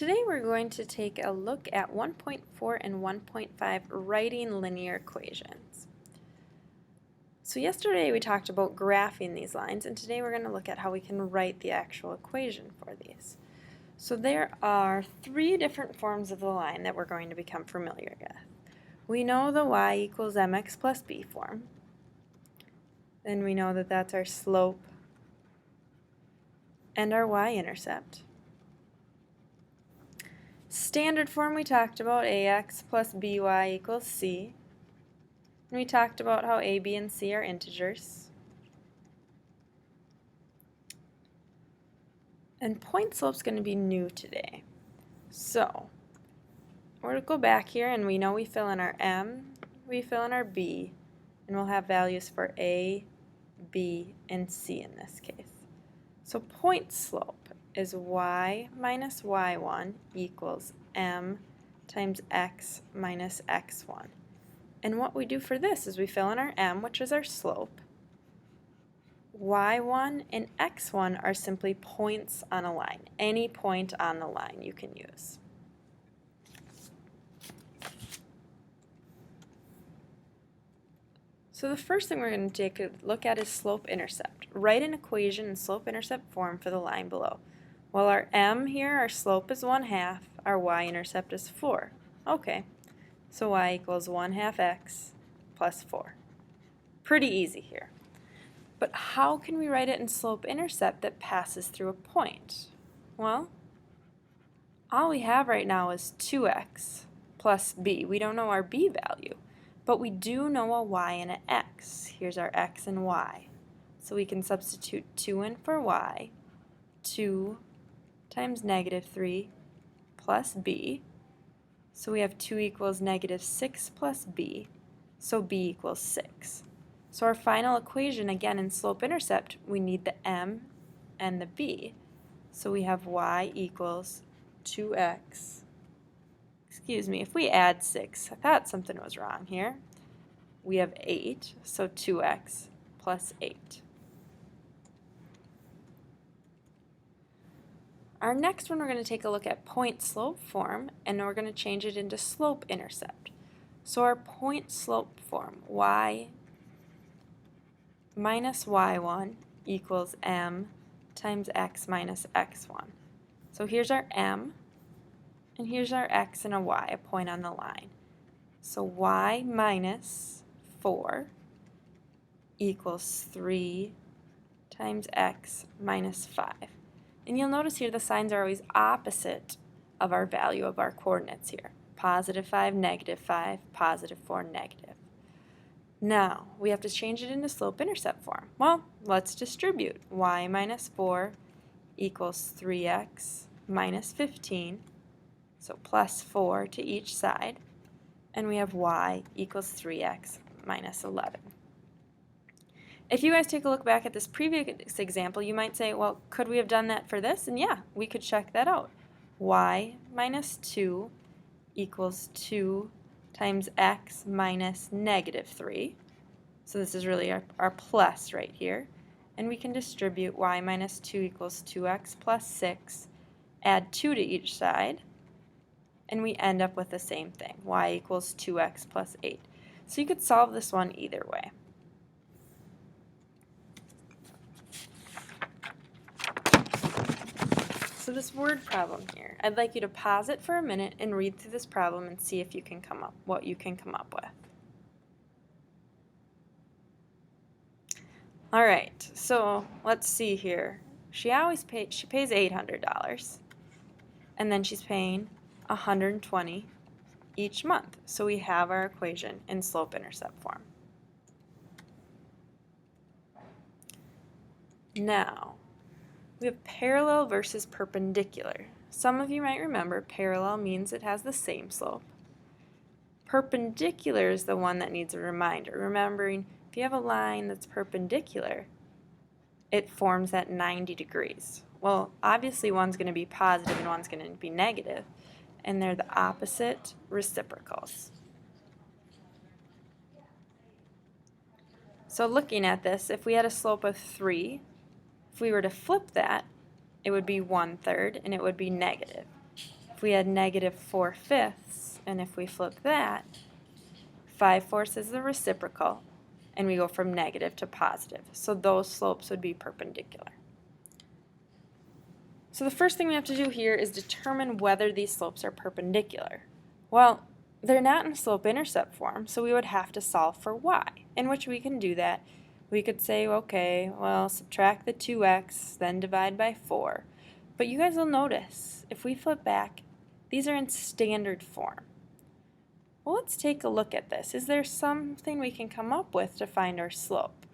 Today we're going to take a look at 1.4 and 1.5 writing linear equations. So yesterday we talked about graphing these lines, and today we're going to look at how we can write the actual equation for these. So there are three different forms of the line that we're going to become familiar with. We know the y equals mx plus b form. Then we know that that's our slope and our y-intercept. Standard form, we talked about ax plus by equals c. And we talked about how a, b, and c are integers. And point slope's going to be new today. So we're going to go back here, and we know we fill in our m, we fill in our b, and we'll have values for a, b, and c in this case. So point slope is y minus y1 equals m times x minus x1. And what we do for this is we fill in our m, which is our slope. y1 and x1 are simply points on a line. Any point on the line you can use. So the first thing we're going to take a look at is slope-intercept. Write an equation in slope-intercept form for the line below. Well, our m here, our slope is 1/2, our y-intercept is 4. Okay, so y equals 1/2 x plus 4. Pretty easy here. But how can we write it in slope-intercept that passes through a point? Well, all we have right now is 2x plus b. We don't know our b value, but we do know a y and an x. Here's our x and y. So we can substitute 2 in for y. 2 times -3 plus b. So we have 2 equals -6 plus b. So b equals 6. So our final equation, again in slope-intercept, we need the m and the b. So we have y equals 2x. Excuse me, if we add 6, I thought something was wrong here. We have 8, so 2x plus 8. Our next one, we're going to take a look at point-slope form, and we're going to change it into slope-intercept. So our point-slope form, y minus y1 equals m times x minus x1. So here's our m, and here's our x and a y, a point on the line. So y minus 4 equals 3 times x minus 5. And you'll notice here the signs are always opposite of our value of our coordinates here. +5, -5, +4, negative. Now, we have to change it into slope-intercept form. Well, let's distribute. Y minus 4 equals 3x minus 15, so plus 4 to each side. And we have y equals 3x minus 11. If you guys take a look back at this previous example, you might say, well, could we have done that for this? And yeah, we could check that out. Y minus 2 equals 2 times x minus -3. So this is really our plus right here. And we can distribute y minus 2 equals 2x plus 6, add 2 to each side, and we end up with the same thing. Y equals 2x plus 8. So you could solve this one either way. So this word problem here, I'd like you to pause it for a minute and read through this problem and see if you can come up what you can come up with. All right, so let's see here. She pays $800, and then she's paying $120 each month. So we have our equation in slope-intercept form. Now, we have parallel versus perpendicular. Some of you might remember parallel means it has the same slope. Perpendicular is the one that needs a reminder. Remembering, if you have a line that's perpendicular, it forms at 90 degrees. Well, obviously one's going to be positive and one's going to be negative, and they're the opposite reciprocals. So looking at this, if we had a slope of 3, if we were to flip that, it would be 1/3 and it would be negative. If if we had negative 4/5, and if we flip that, 5/4 is the reciprocal, and we go from negative to positive. So those slopes would be perpendicular. So the first thing we have to do here is determine whether these slopes are perpendicular. Well, they're not in slope-intercept form, so we would have to solve for y, in which we can do that. We could say, okay, well, subtract the 2x, then divide by 4. But you guys will notice, if we flip back, these are in standard form. Well, let's take a look at this. Is there something we can come up with to find our slope?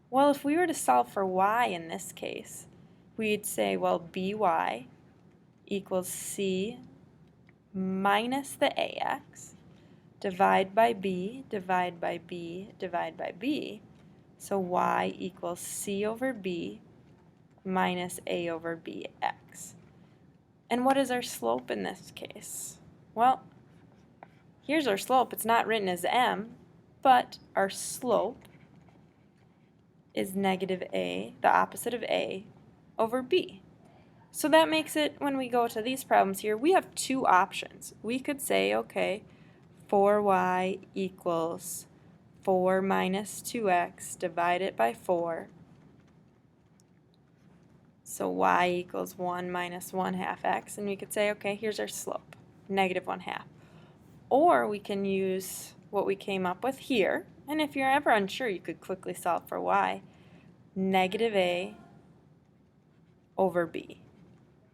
Well, if we were to solve for y in this case, we'd say, well, by equals c minus the ax, divide by b, divide by b, divide by b. So y equals c over b minus a over bx. And what is our slope in this case? Well, here's our slope. It's not written as m, but our slope is negative a, the opposite of a, over b. So that makes it, when we go to these problems here, we have two options. We could say, okay, 4y equals 4 minus 2x divided by 4. So y equals 1 minus 1/2 x, and we could say, okay, here's our slope, negative 1/2. Or we can use what we came up with here, and if you're ever unsure, you could quickly solve for y, negative a over b.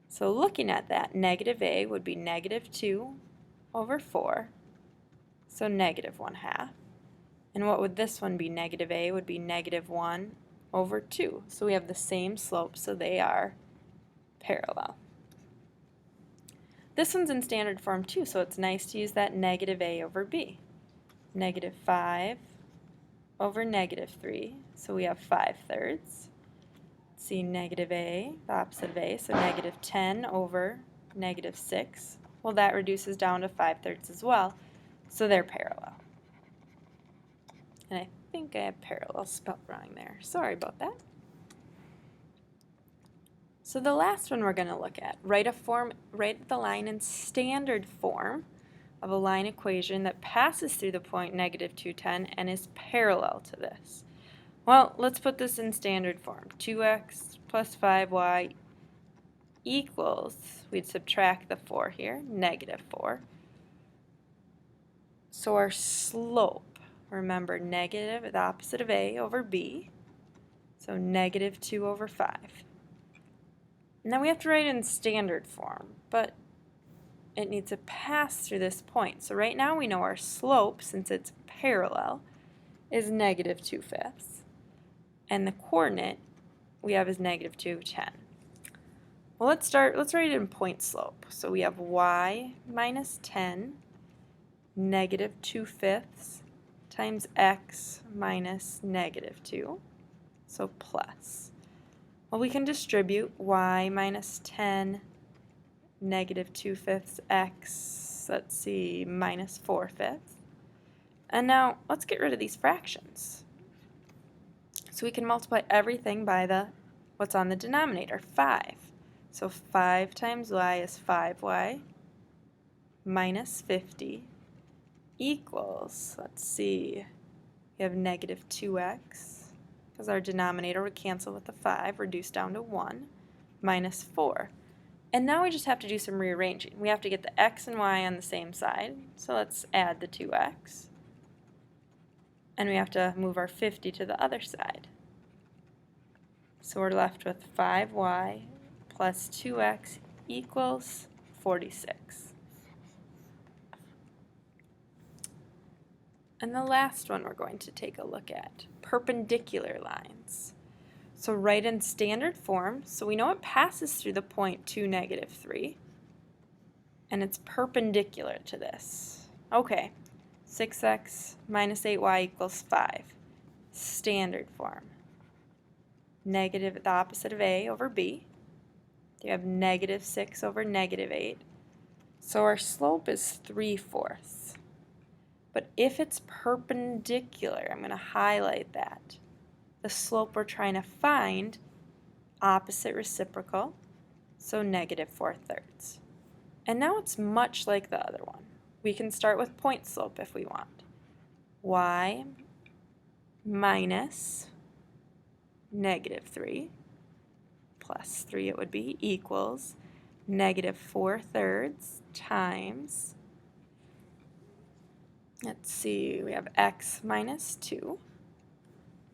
So looking at that, negative a would be negative 2 over 4, so negative 1/2. And what would this one be? Negative a would be negative 1 over 2. So we have the same slope, so they are parallel. This one's in standard form too, so it's nice to use that negative a over b. Negative 5 over negative 3, so we have 5/3. See, negative a, the opposite of a, so negative 10 over negative 6. Well, that reduces down to 5/3 as well, so they're parallel. And I think I have parallel spelled wrong there. Sorry about that. So the last one we're going to look at, write the line in standard form of a line equation that passes through the point negative 210 and is parallel to this. Well, let's put this in standard form. 2x plus 5y equals, we'd subtract the 4 here, negative 4. So our slope, remember negative, the opposite of a over b, so negative 2 over 5. Now we have to write it in standard form, but it needs to pass through this point. So right now we know our slope, since it's parallel, is negative 2/5. And the coordinate we have is negative 2, 10. Well, let's write it in point slope. So we have y minus 10, negative 2/5 times x minus negative 2, so plus. Well, we can distribute y minus 10, negative 2/5 x, let's see, minus 4/5. And now let's get rid of these fractions. So we can multiply everything by what's on the denominator, 5. So 5 times y is 5y minus 50 equals, let's see, we have negative 2x, because our denominator would cancel with the 5, reduce down to 1, minus 4. And now we just have to do some rearranging. We have to get the x and y on the same side, so let's add the 2x. And we have to move our 50 to the other side. So we're left with 5y plus 2x equals 46. And the last one we're going to take a look at, perpendicular lines. So write in standard form, so we know it passes through the point 2, negative 3, and it's perpendicular to this. Okay. 6x minus 8y equals 5. Standard form. Negative, the opposite of a over b. You have negative 6 over negative 8. So our slope is 3/4. But if it's perpendicular, I'm going to highlight that. The slope we're trying to find, opposite reciprocal, so negative 4/3. And now it's much like the other one. We can start with point slope if we want. Y minus -3 plus 3 it would be equals -4/3 times, let's see, we have x minus 2.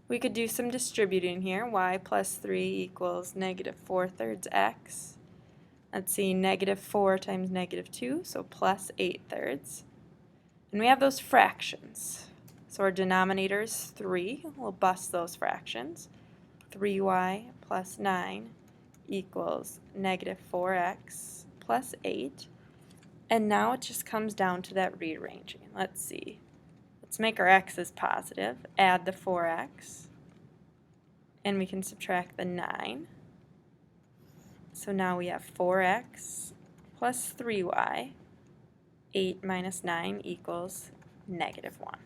We could do some distributing here. Y plus 3 equals -4/3 x. Let's see, -4 times -2, so plus 8/3. And we have those fractions. So our denominator is 3. We'll bust those fractions. 3y plus 9 equals -4x plus 8. And now it just comes down to that rearranging. Let's see. Let's make our x's positive. Add the 4x. And we can subtract the 9. So now we have 4x plus 3y. 8 minus 9 equals -1.